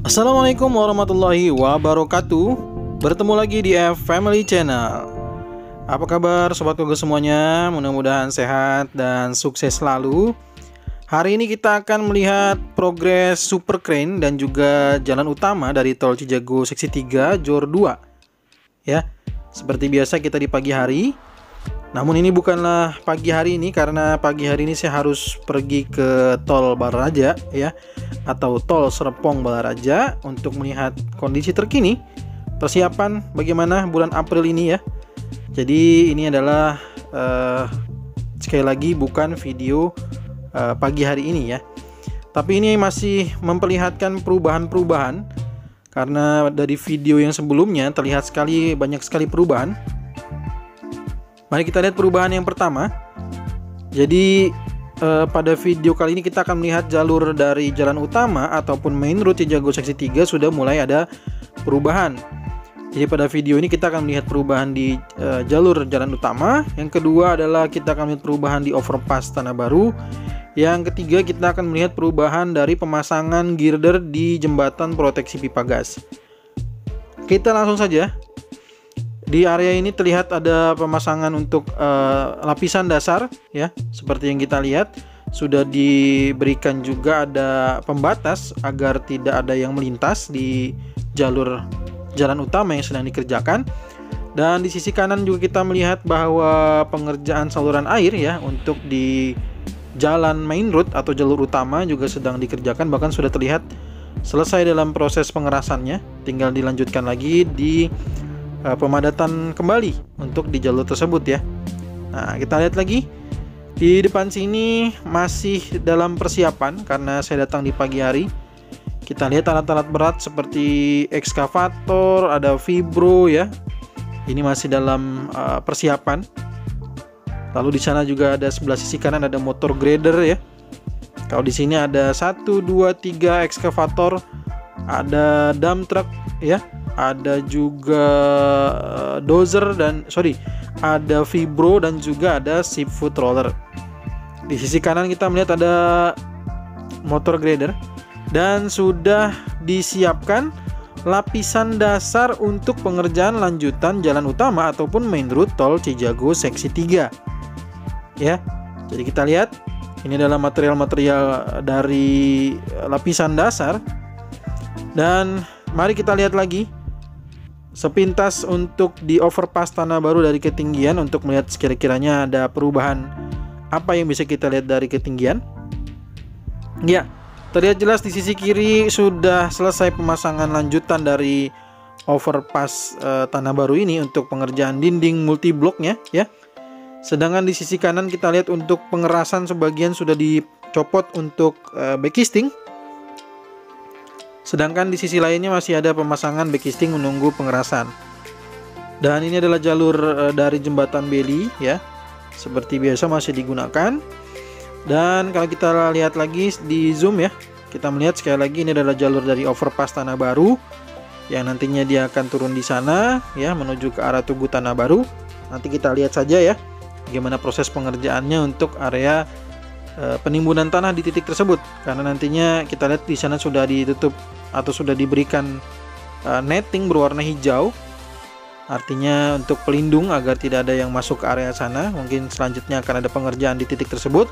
Assalamualaikum warahmatullahi wabarakatuh. Bertemu lagi di F Family Channel. Apa kabar sobat Gogo semuanya? Mudah-mudahan sehat dan sukses selalu. Hari ini kita akan melihat progres Super Crane dan juga jalan utama dari Tol Cijago Seksi 3 Jor 2. Ya, seperti biasa kita di pagi hari. Namun ini bukanlah pagi hari ini, karena pagi hari ini saya harus pergi ke Tol Balaraja ya, atau Tol Serpong Balaraja untuk melihat kondisi terkini persiapan bagaimana bulan April ini ya. Jadi ini adalah sekali lagi bukan video pagi hari ini ya, tapi ini masih memperlihatkan perubahan-perubahan, karena dari video yang sebelumnya terlihat banyak sekali perubahan. Mari kita lihat perubahan yang pertama. Jadi pada video kali ini kita akan melihat jalur dari jalan utama ataupun main route Cijago Seksi 3 sudah mulai ada perubahan. Jadi pada video ini kita akan melihat perubahan di jalur jalan utama. Yang kedua adalah kita akan melihat perubahan di overpass Tanah Baru. Yang ketiga kita akan melihat perubahan dari pemasangan girder di jembatan proteksi pipa gas. Kita langsung saja. Di area ini terlihat ada pemasangan untuk lapisan dasar ya, seperti yang kita lihat sudah diberikan juga ada pembatas agar tidak ada yang melintas di jalur jalan utama yang sedang dikerjakan. Dan di sisi kanan juga kita melihat bahwa pengerjaan saluran air ya untuk di jalan main road atau jalur utama juga sedang dikerjakan, bahkan sudah terlihat selesai dalam proses pengerasannya, tinggal dilanjutkan lagi di pemadatan kembali untuk di jalur tersebut ya. Nah, kita lihat lagi di depan sini masih dalam persiapan karena saya datang di pagi hari. Kita lihat alat-alat berat seperti ekskavator, ada vibro ya. Ini masih dalam persiapan. Lalu di sana juga ada sebelah sisi kanan ada motor grader ya. Kalau di sini ada 1 2 3 ekskavator, ada dump truck ya. Ada juga dozer ada vibro dan juga ada seafood roller. Di sisi kanan kita melihat ada motor grader dan sudah disiapkan lapisan dasar untuk pengerjaan lanjutan jalan utama ataupun main route Tol Cijago Seksi 3. Ya. Jadi kita lihat ini adalah material-material dari lapisan dasar. Dan mari kita lihat lagi sepintas untuk di overpass Tanah Baru dari ketinggian untuk melihat sekira-kiranya ada perubahan apa yang bisa kita lihat dari ketinggian. Ya, terlihat jelas di sisi kiri sudah selesai pemasangan lanjutan dari overpass Tanah Baru ini untuk pengerjaan dinding multibloknya ya. Sedangkan di sisi kanan kita lihat untuk pengerasan sebagian sudah dicopot untuk backisting. Sedangkan di sisi lainnya masih ada pemasangan backisting menunggu pengerasan. Dan ini adalah jalur dari jembatan Beli ya. Seperti biasa masih digunakan. Dan kalau kita lihat lagi di zoom ya, kita melihat sekali lagi ini adalah jalur dari overpass Tanah Baru yang nantinya dia akan turun di sana ya, menuju ke arah Tugu Tanah Baru. Nanti kita lihat saja ya bagaimana proses pengerjaannya untuk area penimbunan tanah di titik tersebut, karena nantinya kita lihat di sana sudah ditutup atau sudah diberikan netting berwarna hijau, artinya untuk pelindung agar tidak ada yang masuk ke area sana. Mungkin selanjutnya akan ada pengerjaan di titik tersebut.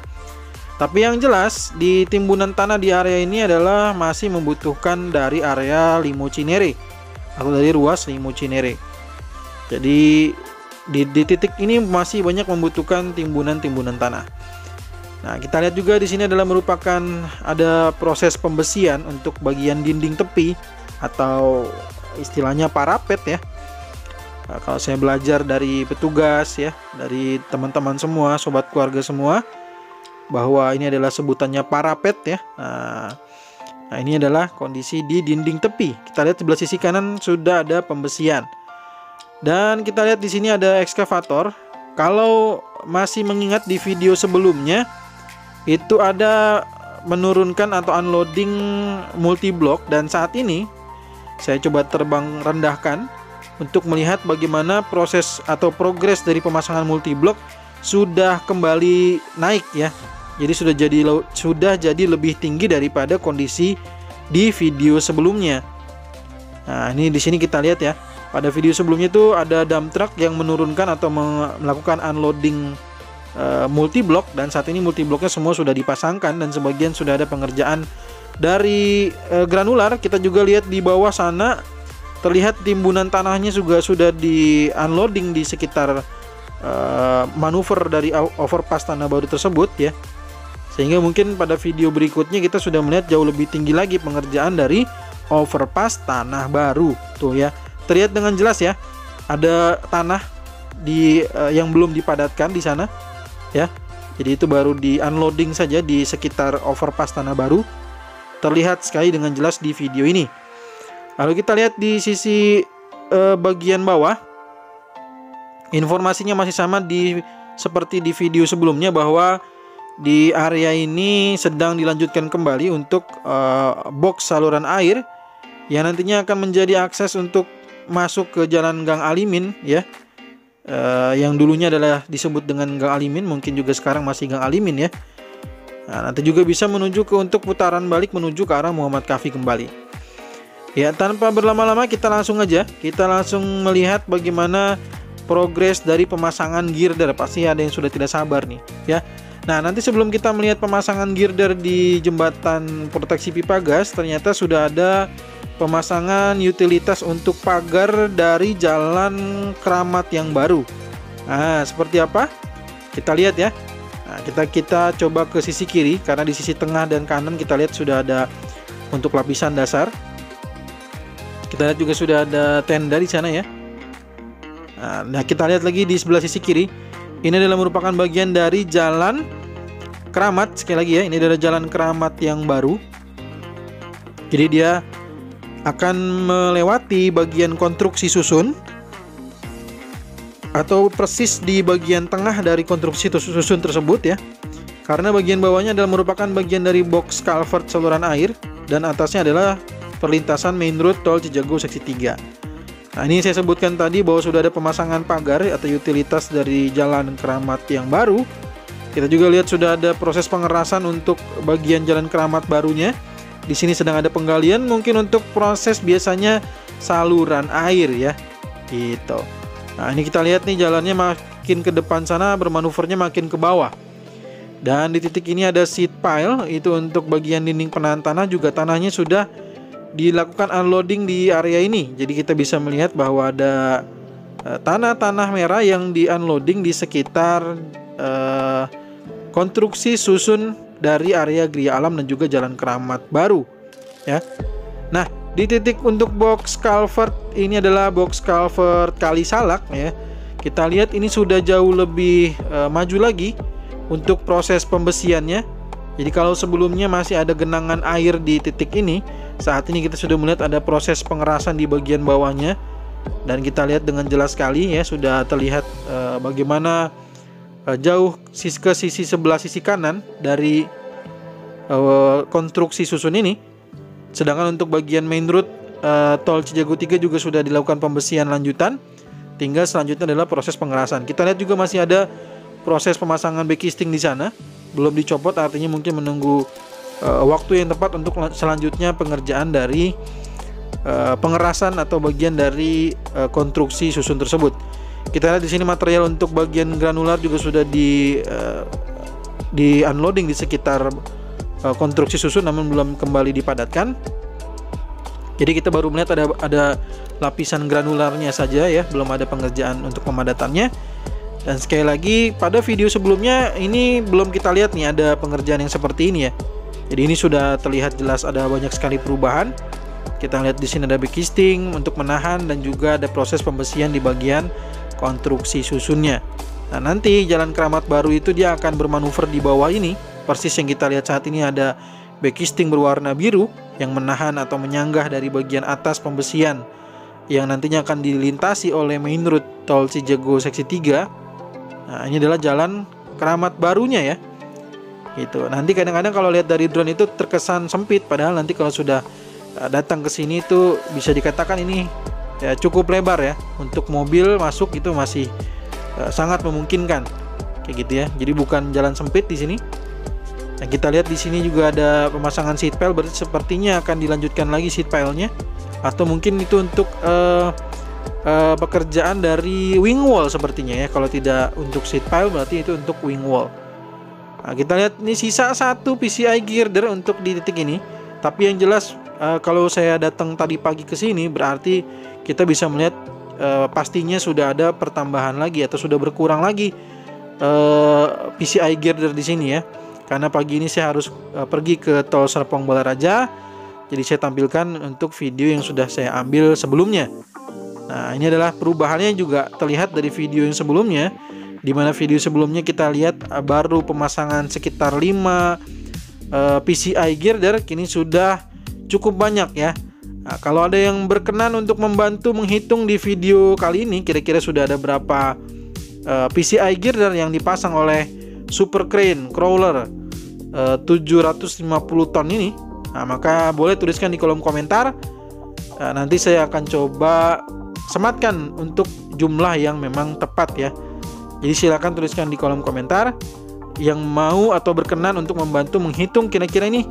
Tapi yang jelas di timbunan tanah di area ini adalah masih membutuhkan dari area Limo Cinere atau dari ruas Limo Cinere. Jadi di titik ini masih banyak membutuhkan timbunan-timbunan tanah. Nah, kita lihat juga di sini adalah merupakan ada proses pembesian untuk bagian dinding tepi atau istilahnya parapet ya. Nah, kalau saya belajar dari petugas ya, dari teman-teman semua, sobat keluarga semua, bahwa ini adalah sebutannya parapet ya. Nah, ini adalah kondisi di dinding tepi. Kita lihat sebelah sisi kanan sudah ada pembesian. Dan kita lihat di sini ada ekskavator. Kalau masih mengingat di video sebelumnya itu ada menurunkan atau unloading multiblok, dan saat ini saya coba terbang rendahkan untuk melihat bagaimana proses atau progres dari pemasangan multiblok sudah kembali naik ya. Jadi sudah jadi lebih tinggi daripada kondisi di video sebelumnya. Nah, ini di sini kita lihat ya. Pada video sebelumnya itu ada dump truck yang menurunkan atau melakukan unloading multiblok, dan saat ini multibloknya semua sudah dipasangkan dan sebagian sudah ada pengerjaan dari granular. Kita juga lihat di bawah sana terlihat timbunan tanahnya juga sudah di unloading di sekitar manuver dari overpass tanah baru tersebut ya. Sehingga mungkin pada video berikutnya kita sudah melihat jauh lebih tinggi lagi pengerjaan dari overpass tanah baru. Tuh ya, terlihat dengan jelas ya. Ada tanah yang belum dipadatkan di sana ya. Jadi itu baru di unloading saja di sekitar overpass tanah baru. Terlihat sekali dengan jelas di video ini. Lalu kita lihat di sisi bagian bawah. Informasinya masih sama seperti di video sebelumnya, bahwa di area ini sedang dilanjutkan kembali untuk box saluran air yang nantinya akan menjadi akses untuk masuk ke jalan Gang Alimin ya. Yang dulunya adalah disebut dengan Gang Alimin, mungkin juga sekarang masih Gang Alimin ya. Nah, nanti juga bisa menuju untuk putaran balik menuju ke arah Muhammad Kaffi kembali. Ya, tanpa berlama-lama kita langsung melihat bagaimana progres dari pemasangan girder. Pasti ada yang sudah tidak sabar nih ya. Nah, nanti sebelum kita melihat pemasangan girder di jembatan proteksi pipa gas, ternyata sudah ada pemasangan utilitas untuk pagar dari jalan Keramat yang baru. Nah, seperti apa? Kita lihat ya. Nah, kita coba ke sisi kiri, karena di sisi tengah dan kanan kita lihat sudah ada untuk lapisan dasar. Kita lihat juga sudah ada tenda di sana ya. Nah, kita lihat lagi di sebelah sisi kiri. Ini adalah merupakan bagian dari jalan Keramat. Sekali lagi ya, ini adalah jalan Keramat yang baru. Jadi dia akan melewati bagian konstruksi susun, atau persis di bagian tengah dari konstruksi susun tersebut ya. Karena bagian bawahnya adalah merupakan bagian dari box culvert saluran air, dan atasnya adalah perlintasan main road tol Cijago seksi 3. Nah, ini saya sebutkan tadi bahwa sudah ada pemasangan pagar atau utilitas dari jalan Keramat yang baru. Kita juga lihat sudah ada proses pengerasan untuk bagian jalan Keramat barunya. Di sini sedang ada penggalian, mungkin untuk proses biasanya saluran air ya. Gitu. Nah, ini kita lihat nih jalannya makin ke depan sana, bermanuvernya makin ke bawah. Dan di titik ini ada seat pile, itu untuk bagian dinding penahan tanah, juga tanahnya sudah dilakukan unloading di area ini. Jadi kita bisa melihat bahwa ada tanah-tanah merah yang di unloading di sekitar konstruksi susun dari area Gria Alam dan juga jalan Keramat baru ya. Nah, di titik untuk box culvert ini adalah box culvert Kali Salak ya. Kita lihat ini sudah jauh lebih maju lagi untuk proses pembesiannya. Jadi kalau sebelumnya masih ada genangan air di titik ini, saat ini kita sudah melihat ada proses pengerasan di bagian bawahnya, dan kita lihat dengan jelas sekali ya, sudah terlihat bagaimana jauh ke sisi sebelah sisi kanan dari konstruksi susun ini. Sedangkan untuk bagian main road tol Cijago 3 juga sudah dilakukan pembesian lanjutan. Tinggal selanjutnya adalah proses pengerasan. Kita lihat juga masih ada proses pemasangan backisting di sana, belum dicopot, artinya mungkin menunggu waktu yang tepat untuk selanjutnya pengerjaan dari pengerasan atau bagian dari konstruksi susun tersebut. Kita lihat di sini material untuk bagian granular juga sudah di unloading di sekitar konstruksi susun, namun belum kembali dipadatkan. Jadi kita baru melihat ada lapisan granularnya saja ya, belum ada pengerjaan untuk pemadatannya. Dan sekali lagi pada video sebelumnya ini belum kita lihat nih ada pengerjaan yang seperti ini ya. Jadi ini sudah terlihat jelas ada banyak sekali perubahan. Kita lihat di sini ada backisting untuk menahan, dan juga ada proses pembesian di bagian konstruksi susunnya. Nah, nanti jalan Keramat baru itu dia akan bermanuver di bawah ini. Persis yang kita lihat saat ini ada backisting berwarna biru yang menahan atau menyanggah dari bagian atas pembesian yang nantinya akan dilintasi oleh main road tol Cijago seksi 3. Nah, ini adalah jalan Keramat barunya ya. Gitu. Nanti kadang-kadang kalau lihat dari drone itu terkesan sempit, padahal nanti kalau sudah datang ke sini itu bisa dikatakan ini ya cukup lebar ya. Untuk mobil masuk itu masih sangat memungkinkan. Kayak gitu ya. Jadi bukan jalan sempit di sini. Nah, kita lihat di sini juga ada pemasangan seat pile, berarti sepertinya akan dilanjutkan lagi seat pile-nya, atau mungkin itu untuk pekerjaan dari wing wall sepertinya ya. Kalau tidak untuk seat pile berarti itu untuk wing wall. Nah, kita lihat ini sisa satu PCI girder untuk di titik ini. Tapi yang jelas kalau saya datang tadi pagi ke sini berarti kita bisa melihat pastinya sudah ada pertambahan lagi atau sudah berkurang lagi PCI girder di sini ya. Karena pagi ini saya harus pergi ke tol Serpong Balaraja. Jadi saya tampilkan untuk video yang sudah saya ambil sebelumnya. Nah, ini adalah perubahannya juga terlihat dari video yang sebelumnya, di mana video sebelumnya kita lihat baru pemasangan sekitar 5 PCI girder, kini sudah cukup banyak ya. Nah, kalau ada yang berkenan untuk membantu menghitung di video kali ini, kira-kira sudah ada berapa PCI girder yang dipasang oleh Super Crane Crawler 750 ton ini, nah, maka boleh tuliskan di kolom komentar. Nanti saya akan coba sematkan untuk jumlah yang memang tepat ya. Jadi silakan tuliskan di kolom komentar yang mau atau berkenan untuk membantu menghitung kira-kira ini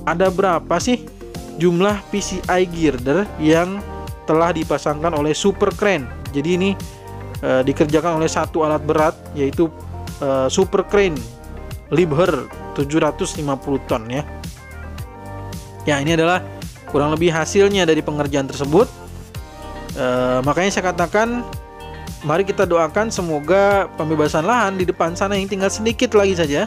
ada berapa sih jumlah PCI girder yang telah dipasangkan oleh Super Crane. Jadi ini dikerjakan oleh satu alat berat, yaitu Super Crane Liebherr 750 ton ya. Ya, ini adalah kurang lebih hasilnya dari pengerjaan tersebut. Makanya saya katakan, mari kita doakan semoga pembebasan lahan di depan sana yang tinggal sedikit lagi saja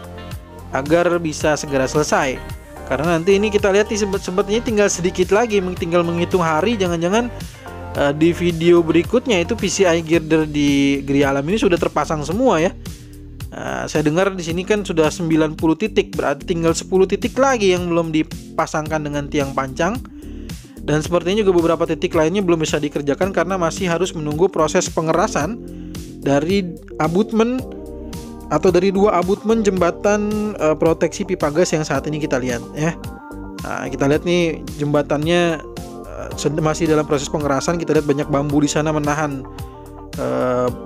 agar bisa segera selesai. Karena nanti ini kita lihat sepertinya tinggal sedikit lagi, tinggal menghitung hari. Jangan-jangan di video berikutnya itu PCI girder di Gria Alam ini sudah terpasang semua ya. Saya dengar di sini kan sudah 90 titik, berarti tinggal 10 titik lagi yang belum dipasangkan dengan tiang pancang. Dan sepertinya juga beberapa titik lainnya belum bisa dikerjakan karena masih harus menunggu proses pengerasan dari abutmen atau dari 2 abutmen jembatan proteksi pipa gas yang saat ini kita lihat ya. Nah, kita lihat nih jembatannya masih dalam proses pengerasan. Kita lihat banyak bambu di sana menahan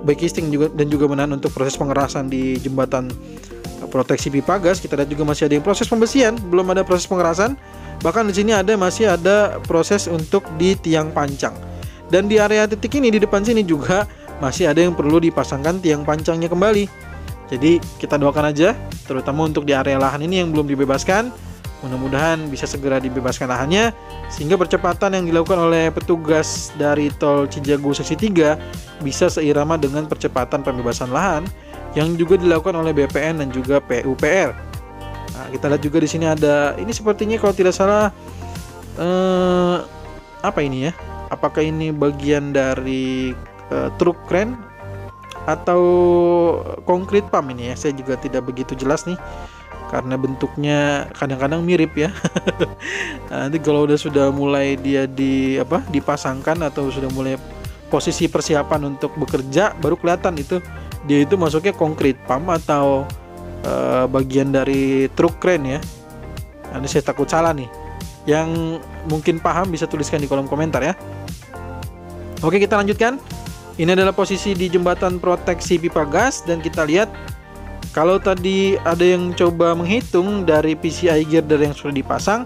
backisting juga, dan juga menahan untuk proses pengerasan di jembatan proteksi pipa gas. Kita lihat juga masih ada yang proses pembesian, belum ada proses pengerasan. Bahkan di sini masih ada proses untuk di tiang pancang. Dan di area titik ini di depan sini juga masih ada yang perlu dipasangkan tiang pancangnya kembali. Jadi kita doakan aja, terutama untuk di area lahan ini yang belum dibebaskan. Mudah-mudahan bisa segera dibebaskan lahannya, sehingga percepatan yang dilakukan oleh petugas dari tol Cijago seksi 3 bisa seirama dengan percepatan pembebasan lahan yang juga dilakukan oleh BPN dan juga PUPR. Nah, kita lihat juga di sini ada, ini sepertinya kalau tidak salah apa ini ya? Apakah ini bagian dari truk crane atau concrete pump ini ya? Saya juga tidak begitu jelas nih, karena bentuknya kadang-kadang mirip ya. Nah, nanti kalau sudah mulai dia dipasangkan atau sudah mulai posisi persiapan untuk bekerja, baru kelihatan itu dia itu masuknya concrete pump atau bagian dari truk crane ya. Nah, ini saya takut salah nih. Yang mungkin paham bisa tuliskan di kolom komentar ya. Oke, kita lanjutkan. Ini adalah posisi di jembatan proteksi pipa gas, dan kita lihat kalau tadi ada yang coba menghitung dari PCI girder yang sudah dipasang,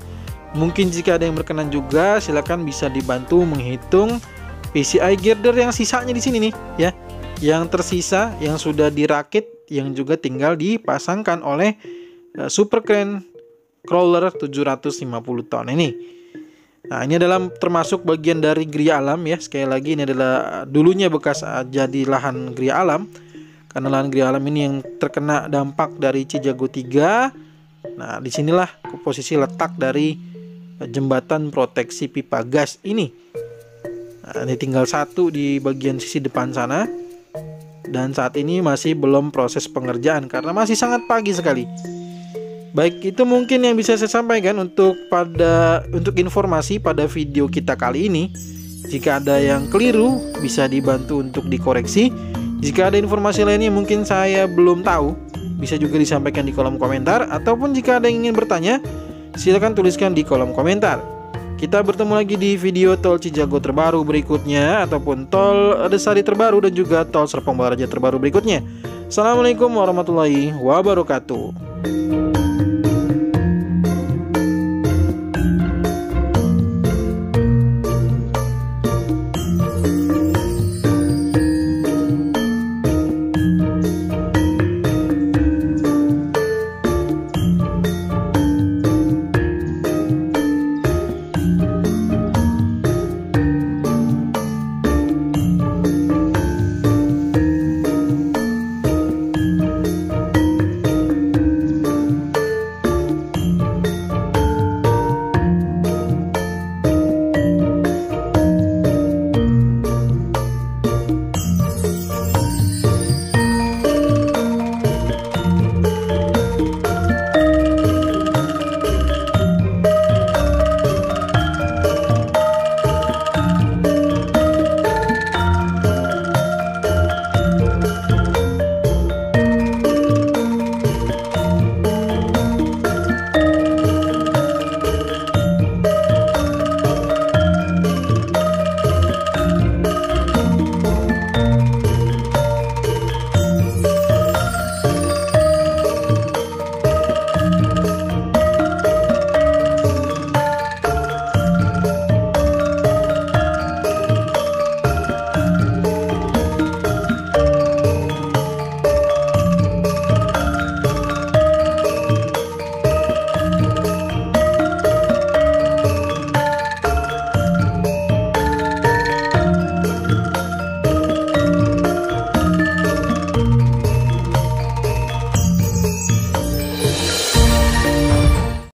mungkin jika ada yang berkenan juga silakan bisa dibantu menghitung PCI girder yang sisanya di sini nih ya. Yang tersisa yang sudah dirakit, yang juga tinggal dipasangkan oleh Super Crane Crawler 750 ton ini. Nah, ini adalah termasuk bagian dari Gria Alam ya. Sekali lagi, ini adalah dulunya bekas jadi lahan Gria Alam. Karena lahan Gria Alam ini yang terkena dampak dari Cijago 3. Nah, disinilah posisi letak dari jembatan proteksi pipa gas ini. Nah, ini tinggal satu di bagian sisi depan sana. Dan saat ini masih belum proses pengerjaan karena masih sangat pagi sekali. Baik, itu mungkin yang bisa saya sampaikan untuk informasi pada video kita kali ini. Jika ada yang keliru bisa dibantu untuk dikoreksi. Jika ada informasi lainnya mungkin saya belum tahu, bisa juga disampaikan di kolom komentar. Ataupun jika ada yang ingin bertanya, silakan tuliskan di kolom komentar. Kita bertemu lagi di video tol Cijago terbaru berikutnya, ataupun tol Desari terbaru dan juga tol Serpong Balaraja terbaru berikutnya. Assalamualaikum warahmatullahi wabarakatuh.